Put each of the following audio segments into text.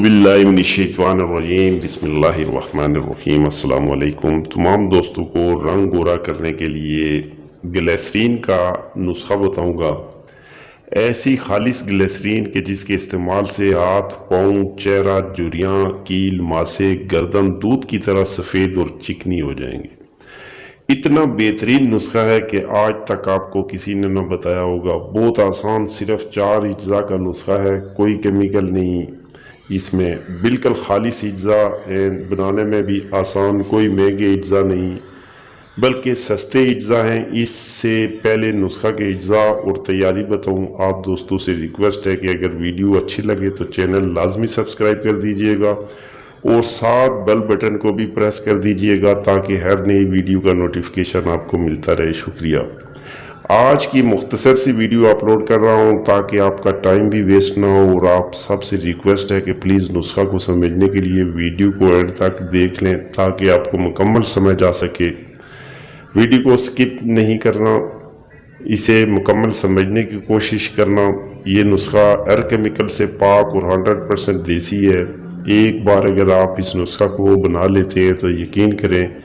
बिल्लाहि मिनश्शैतानिर्रजीम बिस्मिल्लाहिर्रहमानिर्रहीम। अस्सलाम वालेकुम। तमाम दोस्तों को रंग गोरा करने के लिए ग्लिसरीन का नुस्खा बताऊंगा। ऐसी खालिस ग्लिसरीन के जिसके इस्तेमाल से हाथ, पाँव, चेहरा, जुरियाँ, कील, मासे, गर्दन दूध की तरह सफ़ेद और चिकनी हो जाएंगे। इतना बेहतरीन नुस्खा है कि आज तक आपको किसी ने न बताया होगा। बहुत आसान, सिर्फ 4 अज्जा का नुस्खा है, कोई केमिकल नहीं इसमें, बिल्कुल खालिस अज्जा है, बनाने में भी आसान, कोई महंगे अज्जा नहीं बल्कि सस्ते अज्जा हैं। इससे पहले नुस्खा के अज्जा और तैयारी बताऊं, आप दोस्तों से रिक्वेस्ट है कि अगर वीडियो अच्छी लगे तो चैनल लाजमी सब्सक्राइब कर दीजिएगा और साथ बेल बटन को भी प्रेस कर दीजिएगा ताकि हर नई वीडियो का नोटिफिकेशन आपको मिलता रहे। शुक्रिया। आज की मुख्तसर सी वीडियो अपलोड कर रहा हूँ ताकि आपका टाइम भी वेस्ट ना हो, और आप सबसे रिक्वेस्ट है कि प्लीज़ नुस्खा को समझने के लिए वीडियो को एंड तक देख लें ताकि आपको मुकम्मल समझ आ सके। वीडियो को स्किप नहीं करना, इसे मुकम्मल समझने की कोशिश करना। ये नुस्खा हर केमिकल से पाक और 100% देसी है। एक बार अगर आप इस नुस्खा को बना लेते हैं तो यकीन करें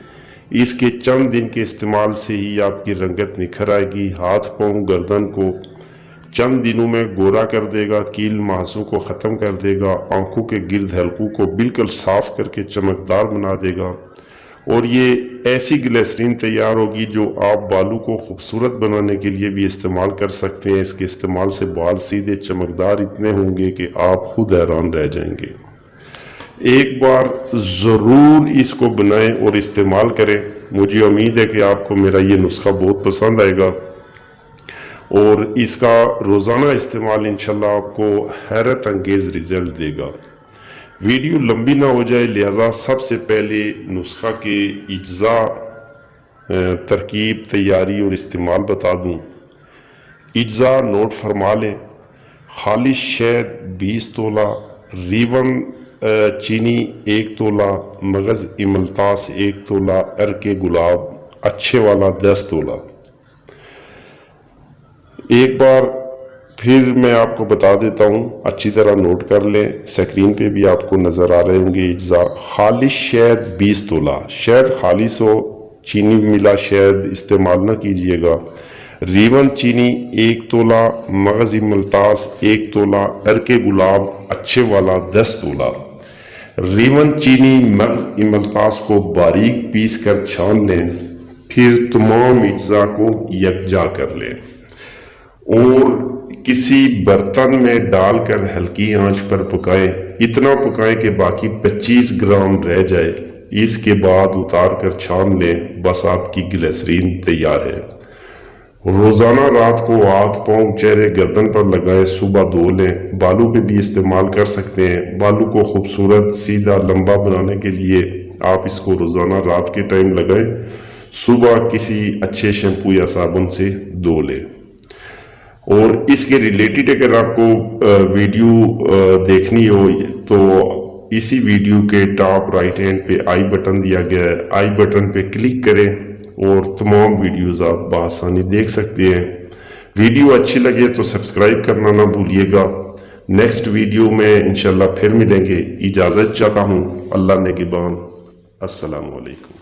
इसके चंद दिन के इस्तेमाल से ही आपकी रंगत निखर आएगी। हाथ, पाँव, गर्दन को चंद दिनों में गोरा कर देगा, कील महासों को ख़त्म कर देगा, आंखों के गिर्द हल्कों को बिल्कुल साफ करके चमकदार बना देगा। और ये ऐसी ग्लिसरीन तैयार होगी जो आप बालों को खूबसूरत बनाने के लिए भी इस्तेमाल कर सकते हैं। इसके इस्तेमाल से बाल सीधे चमकदार इतने होंगे कि आप खुद हैरान रह जाएंगे। एक बार ज़रूर इसको बनाएं और इस्तेमाल करें। मुझे उम्मीद है कि आपको मेरा ये नुस्खा बहुत पसंद आएगा और इसका रोज़ाना इस्तेमाल इंशाल्लाह आपको हैरत अंगेज़ रिज़ल्ट देगा। वीडियो लंबी ना हो जाए लिहाजा सबसे पहले नुस्खा के अज्जा, तरकीब, तैयारी और इस्तेमाल बता दूं। अज्जा नोट फरमा लें। खालिश शहद 20 तोला, रीवन चीनी 1 तोला, मगज़ इमलतास 1 तोला, अर्के गुलाब अच्छे वाला 10 तोला। एक बार फिर मैं आपको बता देता हूँ, अच्छी तरह नोट कर लें। स्क्रीन पे भी आपको नज़र आ रहे होंगे अज्जा। खालिश शहद 20 तोला, शहद खालिश हो, चीनी मिला शहद इस्तेमाल ना कीजिएगा। रीवन चीनी 1 तोला, मगज़ इमलतास 1 तोला, अर्के गुलाब अच्छे वाला 10 तोला। रीवन चीनी, मगज़ इमलतास को बारीक पीस कर छान लें, फिर तमाम अज्जा को यकजा कर लें और किसी बर्तन में डालकर हल्की आंच पर पकाएं। इतना पकाएं कि बाकी 25 ग्राम रह जाए। इसके बाद उतार कर छान लें। बस आपकी ग्लिसरीन तैयार है। रोज़ाना रात को हाथ, पाँव, चेहरे, गर्दन पर लगाएं, सुबह धो लें। बालों पे भी इस्तेमाल कर सकते हैं। बालों को खूबसूरत, सीधा, लंबा बनाने के लिए आप इसको रोज़ाना रात के टाइम लगाएं, सुबह किसी अच्छे शैम्पू या साबुन से धो लें। और इसके रिलेटेड अगर आपको वीडियो देखनी हो तो इसी वीडियो के टॉप राइट हैंड पे आई बटन दिया गया है, आई बटन पे क्लिक करें और तमाम वीडियोस आप बआसानी देख सकते हैं। वीडियो अच्छी लगे तो सब्सक्राइब करना ना भूलिएगा। नेक्स्ट वीडियो में इंशाल्लाह फिर मिलेंगे। इजाज़त चाहता हूँ। अल्लाह निगहबान। अस्सलाम वालेकुम।